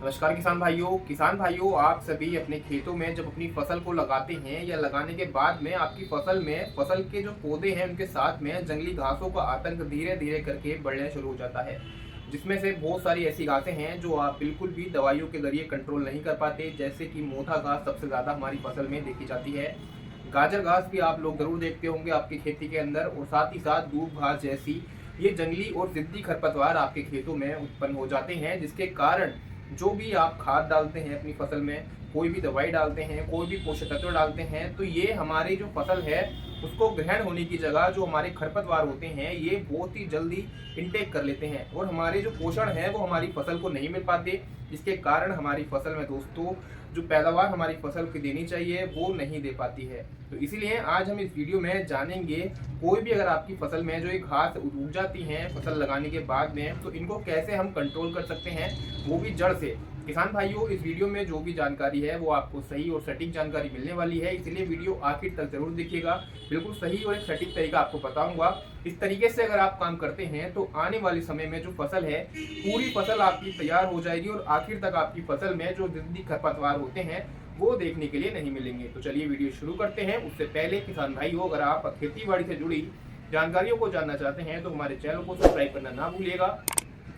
नमस्कार किसान भाइयों आप सभी अपने खेतों में जब अपनी फसल को लगाते हैं या लगाने के बाद में आपकी फसल के जो पौधे हैं उनके साथ में जंगली घासों का आतंक धीरे धीरे करके बढ़ना शुरू हो जाता है। जिसमें से बहुत सारी ऐसी घासें हैं जो आप बिल्कुल भी दवाइयों के जरिए कंट्रोल नहीं कर पाते, जैसे कि मोथा घास सबसे ज़्यादा हमारी फसल में देखी जाती है। गाजर घास भी आप लोग जरूर देखते होंगे आपकी खेती के अंदर, और साथ ही साथ दूब घास जैसी ये जंगली और जिद्दी खरपतवार आपके खेतों में उत्पन्न हो जाते हैं, जिसके कारण जो भी आप खाद डालते हैं अपनी फसल में, कोई भी दवाई डालते हैं, कोई भी पोषक तत्व डालते हैं, तो ये हमारी जो फसल है उसको ग्रहण होने की जगह जो हमारे खरपतवार होते हैं ये बहुत ही जल्दी इनटेक कर लेते हैं और हमारे जो पोषण है वो हमारी फसल को नहीं मिल पाते, जिसके कारण हमारी फसल में दोस्तों जो पैदावार हमारी फसल की देनी चाहिए वो नहीं दे पाती है। तो इसीलिए आज हम इस वीडियो में जानेंगे, कोई भी अगर आपकी फसल में जो एक घास उग जाती है फसल लगाने के बाद में, तो इनको कैसे हम कंट्रोल कर सकते हैं, वो भी जड़ से। किसान भाइयों, इस वीडियो में जो भी जानकारी है वो आपको सही और सटीक जानकारी मिलने वाली है, इसलिए वीडियो आखिर तक जरूर देखिएगा। बिल्कुल सही और एक सटीक तरीका आपको बताऊंगा। इस तरीके से अगर आप काम करते हैं तो आने वाले समय में जो फसल है पूरी फसल आपकी तैयार हो जाएगी और आखिर तक आपकी फसल में जो जिद्दी खरपतवार होते हैं वो देखने के लिए नहीं मिलेंगे। तो चलिए वीडियो शुरू करते हैं। उससे पहले किसान भाइयों, अगर आप खेती बाड़ी से जुड़ी जानकारियों को जानना चाहते हैं तो हमारे चैनल को सब्सक्राइब करना ना भूलिएगा।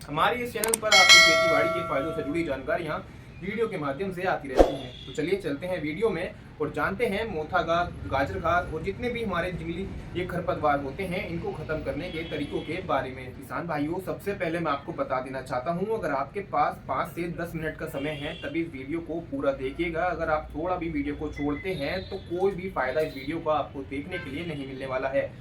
हमारे इस चैनल पर आपकी खेती बाड़ी के फायदों से जुड़ी जानकारियाँ वीडियो के माध्यम से आती रहती हैं। तो चलिए चलते हैं वीडियो में और जानते हैं मोथा घास, गाजर घास और जितने भी हमारे जंगली ये खरपतवार होते हैं इनको खत्म करने के तरीकों के बारे में। किसान भाइयों, सबसे पहले मैं आपको बता देना चाहता हूँ, अगर आपके पास 5 से 10 मिनट का समय है तभी वीडियो को पूरा देखिएगा। अगर आप थोड़ा भी वीडियो को छोड़ते हैं तो कोई भी फायदा इस वीडियो का आपको देखने के लिए नहीं मिलने वाला है।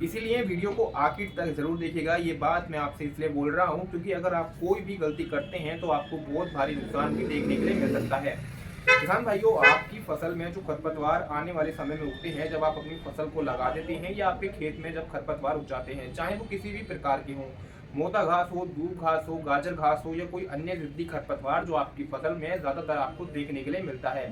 इसीलिए वीडियो को आखिर तक जरूर देखिएगा। ये बात मैं आपसे इसलिए बोल रहा हूँ क्योंकि अगर आप कोई भी गलती करते हैं तो आपको बहुत भारी नुकसान भी देखने के लिए मिल सकता है। किसान भाइयों, आपकी फसल में जो खरपतवार आने वाले समय में उगते हैं, जब आप अपनी फसल को लगा देते हैं या आपके खेत में जब खरपतवार उग जाते हैं, चाहे वो किसी भी प्रकार के हों, मोटा घास हो, दूब घास हो, गाजर घास हो या कोई अन्य जिद्दी खरपतवार जो आपकी फसल में ज्यादातर आपको देखने के लिए मिलता है।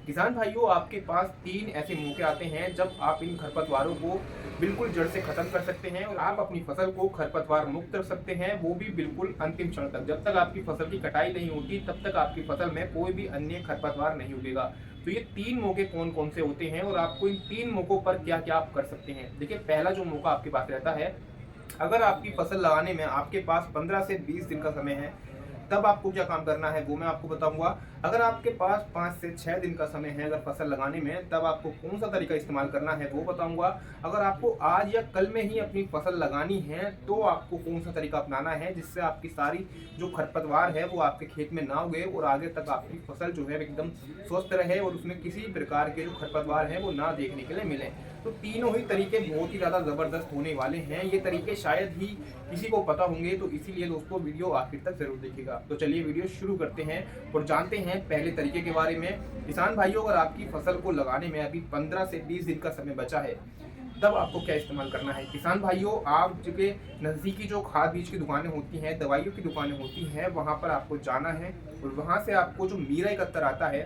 किसान भाइयों, आपके पास 3 ऐसे मौके आते हैं जब आप इन खरपतवारों को बिल्कुल जड़ से खत्म कर सकते हैं और आप अपनी फसल को खरपतवार मुक्त रख सकते हैं, वो भी बिल्कुल अंतिम क्षण तक। जब तक आपकी फसल की कटाई नहीं होती तब तक आपकी फसल में कोई भी अन्य खरपतवार नहीं उगेगा। तो ये 3 मौके कौन कौन से होते हैं और आपको इन 3 मौकों पर क्या क्या आप कर सकते हैं। देखिए, पहला जो मौका आपके पास रहता है, अगर आपकी फसल लगाने में आपके पास 15 से 20 दिन का समय है, तब आपको क्या काम करना है वो मैं आपको बताऊंगा। अगर आपके पास 5 से 6 दिन का समय है अगर फसल लगाने में, तब आपको कौन सा तरीका इस्तेमाल करना है वो बताऊंगा। अगर आपको आज या कल में ही अपनी फसल लगानी है तो आपको कौन सा तरीका अपनाना है जिससे आपकी सारी जो खरपतवार है वो आपके खेत में ना उगे और आगे तक आपकी फसल जो है एकदम स्वस्थ रहे और उसमें किसी प्रकार के जो खरपतवार है वो ना देखने के लिए मिले। तो तीनों ही तरीके बहुत ही ज़्यादा ज़बरदस्त होने वाले हैं। ये तरीके शायद ही किसी को पता होंगे, तो इसीलिए दोस्तों वीडियो आखिर तक जरूर देखिएगा। तो चलिए वीडियो शुरू करते हैं और जानते हैं पहले तरीके के बारे में। किसान भाइयों, अगर आपकी फसल को लगाने में अभी 15 से 20 दिन का समय बचा है, तब आपको क्या इस्तेमाल करना है। किसान भाइयों, आप जो के नज़दीकी जो खाद बीज की दुकानें होती हैं, दवाइयों की दुकानें होती हैं, वहाँ पर आपको जाना है और वहाँ से आपको जो मीरा 71 आता है,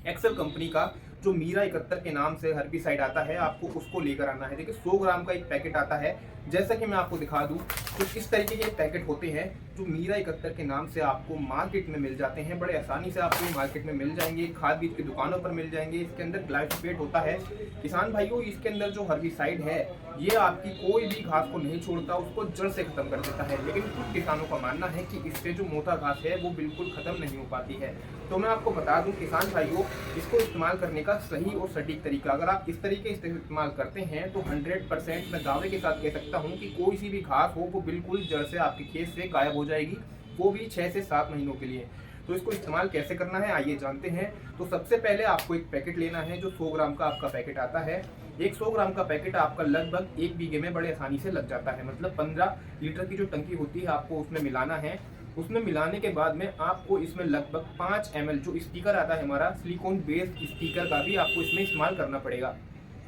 एक्सेल कंपनी का जो मीरा 71 के नाम से हर्बिसाइड आता है, आपको उसको लेकर आना है। देखिए, 100 ग्राम का एक पैकेट आता है। जैसा कि मैं आपको दिखा दूं तो इस तरीके के पैकेट होते हैं जो मीरा 71 के नाम से आपको मार्केट में मिल जाते हैं। बड़े आसानी से आपको मार्केट में मिल जाएंगे, खाद बीज की दुकानों पर मिल जाएंगे। इसके अंदर ग्लाइफोसेट होता है। किसान भाइयों, इसके अंदर जो हर्बिसाइड है ये आपकी कोई भी घास को नहीं छोड़ता, उसको जड़ से खत्म कर देता है। लेकिन कुछ किसानों का मानना है कि इससे जो मोटा घास है वो बिल्कुल खत्म नहीं हो पाती है। तो मैं आपको बता दूं किसान भाइयों, इसको इस्तेमाल करने का सही और सटीक तरीका, अगर आप इस तरीके से इस्तेमाल करते हैं तो 100% मैं दावे के साथ कह सकता हूं कि कोई सी भी घास हो वो बिल्कुल जड़ से आपके खेत से गायब हो जाएगी, वो भी 6 से 7 महीनों के लिए। तो इसको इस्तेमाल कैसे करना है आइए जानते हैं। तो सबसे पहले आपको एक पैकेट लेना है जो 100 ग्राम का आपका पैकेट आता है। एक 100 ग्राम का पैकेट आपका लगभग 1 बीघे में बड़े आसानी से लग जाता है। मतलब 15 लीटर की जो टंकी होती है आपको उसमें मिलाना है। उसमें मिलाने के बाद में आपको इसमें लगभग 5 ml जो स्टिकर आता है हमारा सिलिकॉन बेस्ड स्टिकर का भी आपको इसमें इस्तेमाल करना पड़ेगा।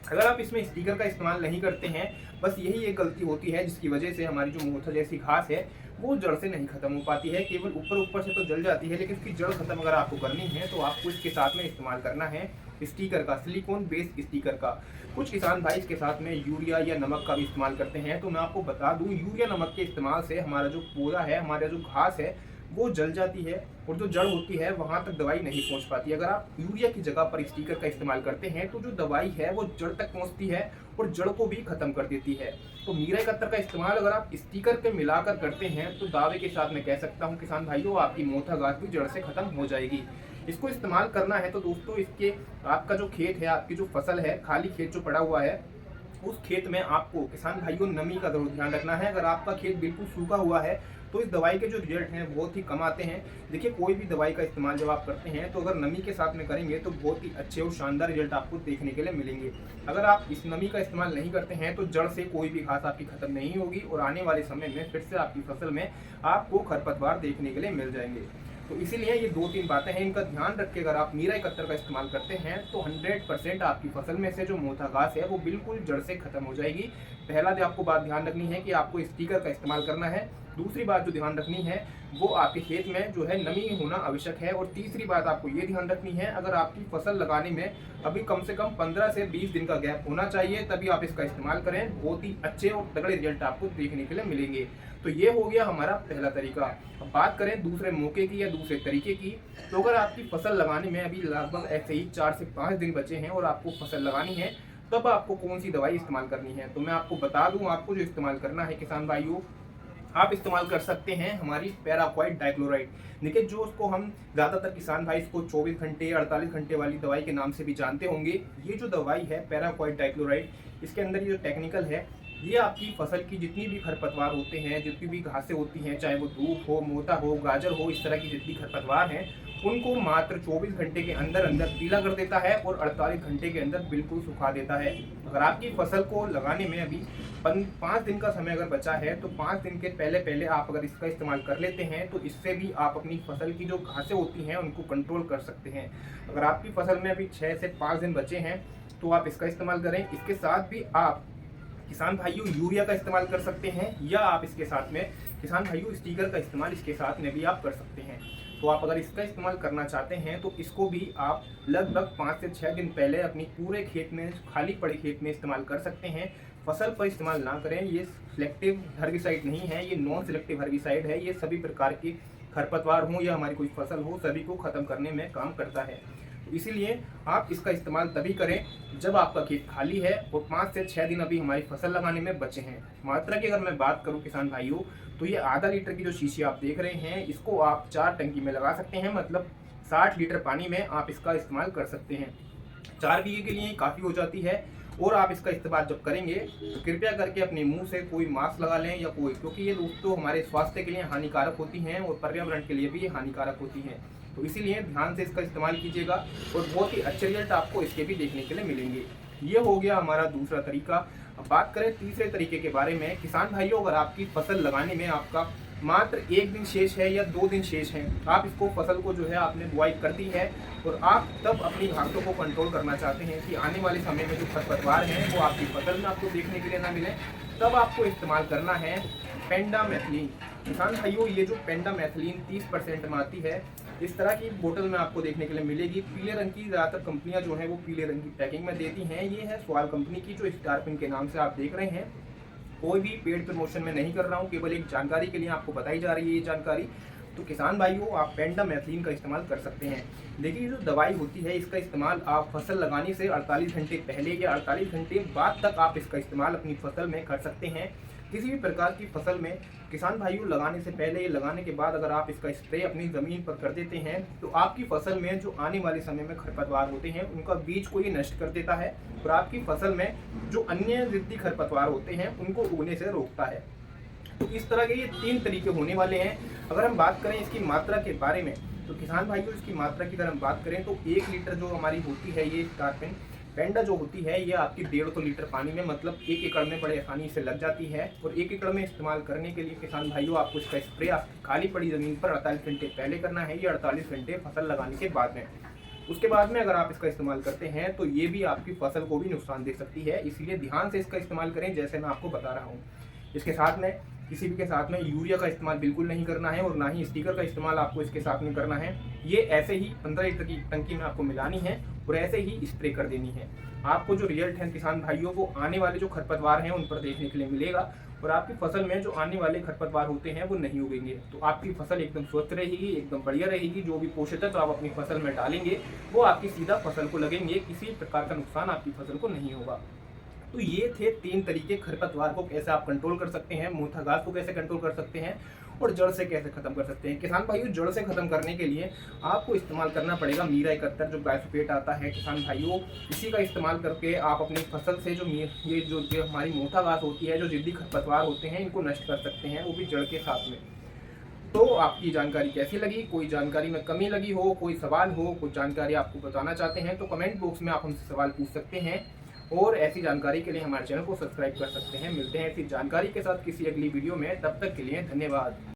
अगर आप इसमें स्टिकर का इस्तेमाल नहीं करते हैं, बस यही एक गलती होती है जिसकी वजह से हमारी जो मोथा जैसी घास है वो जड़ से नहीं खत्म हो पाती है। केवल ऊपर ऊपर से तो जल जाती है, लेकिन उसकी जड़ खत्म अगर आपको करनी है तो आपको इसके साथ में इस्तेमाल करना है स्टिकर का, सिलिकॉन बेस्ड स्टिकर का। कुछ किसान भाई इसके साथ में यूरिया या नमक का भी इस्तेमाल करते हैं। तो मैं आपको बता दूं, यूरिया नमक के इस्तेमाल से हमारा जो पौधा है, हमारा जो घास है, वो जल जाती है और जो जड़ होती है वहां तक दवाई नहीं पहुंच पाती। अगर आप यूरिया की जगह पर स्टिकर का इस्तेमाल करते हैं तो जो दवाई है वो जड़ तक पहुंचती है और जड़ को भी खत्म कर देती है। तो मीरा कत्तर का इस्तेमाल अगर आप स्टिकर पे मिलाकर करते हैं तो दावे के साथ मैं कह सकता हूँ किसान भाइयों, आपकी मोथा घास भी जड़ से खत्म हो जाएगी। इसको इस्तेमाल करना है तो दोस्तों इसके आपका जो खेत है, आपकी जो फसल है, खाली खेत जो पड़ा हुआ है, उस खेत में आपको किसान भाइयों नमी का जरूर ध्यान रखना है। अगर आपका खेत बिल्कुल सूखा हुआ है तो इस दवाई के जो रिजल्ट हैं बहुत ही कम आते हैं। देखिए, कोई भी दवाई का इस्तेमाल जब आप करते हैं तो अगर नमी के साथ में करेंगे तो बहुत ही अच्छे और शानदार रिजल्ट आपको देखने के लिए मिलेंगे। अगर आप इस नमी का इस्तेमाल नहीं करते हैं तो जड़ से कोई भी घास आपकी खत्म नहीं होगी और आने वाले समय में फिर से आपकी फसल में आपको खरपतवार देखने के लिए मिल जाएंगे। तो इसीलिए ये 2-3 बातें हैं, इनका ध्यान रख के अगर आप मीरा कत्तर का इस्तेमाल करते हैं तो 100% आपकी फसल में से जो मोथा घास है वो बिल्कुल जड़ से खत्म हो जाएगी। पहला जो आपको बात ध्यान रखनी है कि आपको स्टिकर का इस्तेमाल करना है। दूसरी बात जो ध्यान रखनी है वो आपके खेत में जो है नमी होना आवश्यक है। और तीसरी बात आपको ये ध्यान रखनी है, अगर आपकी फसल लगाने में अभी कम से कम 15 से 20 दिन का गैप होना चाहिए तभी आप इसका इस्तेमाल करें। बहुत ही अच्छे और तगड़े रिजल्ट आपको देखने के लिए मिलेंगे। तो ये हो गया हमारा पहला तरीका। अब बात करें दूसरे मौके की या दूसरे तरीके की, तो अगर आपकी फसल लगाने में अभी लगभग ऐसे ही 4 से 5 दिन बचे हैं और आपको फसल लगानी है, तब आपको कौन सी दवाई इस्तेमाल करनी है। तो मैं आपको बता दूं, आपको जो इस्तेमाल करना है किसान भाइयों, आप इस्तेमाल कर सकते हैं हमारी पैराक्वाइट डाइक्लोराइड। देखिए, जो उसको हम ज़्यादातर किसान भाई इसको 24 घंटे 48 घंटे वाली दवाई के नाम से भी जानते होंगे। ये जो दवाई है पैराक्वाइट डाइक्लोराइड, इसके अंदर ये जो टेक्निकल है, ये आपकी फसल की जितनी भी खरपतवार होते हैं, जितनी भी घासें होती हैं, चाहे वो धूप हो, मोटा हो, गाजर हो, इस तरह की जितनी खरपतवार हैं, उनको मात्र 24 घंटे के अंदर अंदर पीला कर देता है और 48 घंटे के अंदर बिल्कुल सुखा देता है। अगर आपकी फसल को लगाने में अभी 5 दिन का समय अगर बचा है तो 5 दिन के पहले पहले आप अगर इसका इस्तेमाल कर लेते हैं तो इससे भी आप अपनी फसल की जो घासें होती हैं उनको कंट्रोल कर सकते हैं। अगर आपकी फसल में अभी 6 से 5 दिन बचे हैं तो आप इसका इस्तेमाल करें। इसके साथ भी आप किसान भाइयों यूरिया का इस्तेमाल कर सकते हैं या आप इसके साथ में किसान भाइयों स्टिकर का इस्तेमाल इसके साथ में भी आप कर सकते हैं। तो आप अगर इसका इस्तेमाल करना चाहते हैं तो इसको भी आप लगभग 5 से 6 दिन पहले अपनी पूरे खेत में, खाली पड़े खेत में इस्तेमाल कर सकते हैं। फसल पर इस्तेमाल ना करें, ये सिलेक्टिव हर्बिसाइड नहीं है, ये नॉन सिलेक्टिव हर्बिसाइड है। ये सभी प्रकार की खरपतवार हो या हमारी कोई फसल हो, सभी को खत्म करने में काम करता है। इसीलिए आप इसका इस्तेमाल तभी करें जब आपका खेत खाली है और 5 से 6 दिन अभी हमारी फसल लगाने में बचे हैं। मात्रा की अगर मैं बात करूं किसान भाइयों, तो ये आधा लीटर की जो शीशी आप देख रहे हैं, इसको आप 4 टंकी में लगा सकते हैं। मतलब 60 लीटर पानी में आप इसका इस्तेमाल कर सकते हैं। 4 बीघे के लिए काफ़ी हो जाती है। और आप इसका इस्तेमाल जब करेंगे तो कृपया करके अपने मुंह से कोई मास्क लगा लें या कोई, क्योंकि ये दोस्तों हमारे स्वास्थ्य के लिए हानिकारक होती हैं और पर्यावरण के लिए भी ये हानिकारक होती हैं। तो इसीलिए ध्यान से इसका इस्तेमाल कीजिएगा और बहुत ही अच्छे रिजल्ट आपको इसके भी देखने के लिए मिलेंगे। ये हो गया हमारा दूसरा तरीका। अब बात करें तीसरे तरीके के बारे में। किसान भाइयों, अगर आपकी फसल लगाने में आपका मात्र 1 दिन शेष है या 2 दिन शेष है, आप इसको फसल को जो है आपने बुआई कर दी है और आप तब अपनी घासों को कंट्रोल करना चाहते हैं कि आने वाले समय में जो खरपतवार हैं वो आपकी फसल में आपको देखने के लिए ना मिले, तब आपको इस्तेमाल करना है पेंडामेथिलीन। किसान भाइयों, ये जो पेंडामेथिलीन 30% में आती है, इस तरह की बोतल में आपको देखने के लिए मिलेगी। पीले रंग की ज़्यादातर कंपनियां जो हैं वो पीले रंग की पैकिंग में देती हैं। ये है स्वाल कंपनी की, जो स्टारपिन के नाम से आप देख रहे हैं। कोई भी पेड प्रमोशन में नहीं कर रहा हूँ, केवल एक जानकारी के लिए आपको बताई जा रही है ये जानकारी। तो किसान भाइयों, आप पेंडामेथिलीन का इस्तेमाल कर सकते हैं। देखिए, जो दवाई होती है इसका इस्तेमाल आप फसल लगाने से 48 घंटे पहले या 48 घंटे बाद तक आप इसका इस्तेमाल अपनी फसल में कर सकते हैं। किसी भी प्रकार की फसल में किसान भाइयों लगाने से पहले या लगाने के बाद अगर आप इसका स्प्रे अपनी ज़मीन पर कर देते हैं तो आपकी फसल में जो आने वाले समय में खरपतवार होते हैं उनका बीज को ये नष्ट कर देता है और आपकी फसल में जो अन्य वृद्धि खरपतवार होते हैं उनको उगने से रोकता है। तो इस तरह के ये 3 तरीके होने वाले हैं। अगर हम बात करें इसकी मात्रा के बारे में, तो किसान भाइयों इसकी मात्रा की अगर हम बात करें तो 1 लीटर जो हमारी होती है ये स्टारपिन पेंडा जो होती है, ये आपकी 150 लीटर पानी में, मतलब 1 एकड़ में बड़े आसानी से लग जाती है। और 1 एकड़ में इस्तेमाल करने के लिए किसान भाइयों आपको इसका स्प्रे खाली पड़ी ज़मीन पर 48 घंटे पहले करना है या 48 घंटे फसल लगाने के बाद में। उसके बाद में अगर आप इसका इस्तेमाल करते हैं तो ये भी आपकी फसल को भी नुकसान दे सकती है, इसलिए ध्यान से इसका इस्तेमाल करें जैसे मैं आपको बता रहा हूँ। इसके साथ में किसी भी के साथ में यूरिया का इस्तेमाल बिल्कुल नहीं करना है और ना ही स्टिकर का इस्तेमाल आपको इसके साथ में करना है। ये ऐसे ही 15 लीटर की टंकी में आपको मिलानी है और ऐसे ही स्प्रे कर देनी है। आपको जो रिजल्ट है किसान भाइयों को आने वाले जो खरपतवार हैं उन पर देखने के लिए मिलेगा और आपकी फसल में जो आने वाले खरपतवार होते हैं वो नहीं उगेंगे। तो आपकी फसल एकदम स्वस्थ रहेगी, एकदम बढ़िया रहेगी। जो भी पोषक तत्व आप अपनी फसल में डालेंगे वो आपकी सीधा फसल को लगेंगे, किसी प्रकार का नुकसान आपकी फसल को नहीं होगा। तो ये थे 3 तरीके खरपतवार को कैसे आप कंट्रोल कर सकते हैं, मोथा घास को कैसे कंट्रोल कर सकते हैं और जड़ से कैसे खत्म कर सकते हैं। किसान भाइयों, जड़ से खत्म करने के लिए आपको इस्तेमाल करना पड़ेगा मीरा 71 जो ग्लाइफोसेट आता है किसान भाइयों। इसी का इस्तेमाल करके आप अपनी फसल से ये जो हमारी मोथा घास होती है, जो जिद्दी खरपतवार होते हैं, इनको नष्ट कर सकते हैं, वो भी जड़ के साथ में। तो आपकी जानकारी कैसी लगी? कोई जानकारी में कमी लगी हो, कोई सवाल हो, कुछ जानकारी आपको बताना चाहते हैं तो कमेंट बॉक्स में आप हमसे सवाल पूछ सकते हैं और ऐसी जानकारी के लिए हमारे चैनल को सब्सक्राइब कर सकते हैं। मिलते हैं ऐसी जानकारी के साथ किसी अगली वीडियो में, तब तक के लिए धन्यवाद।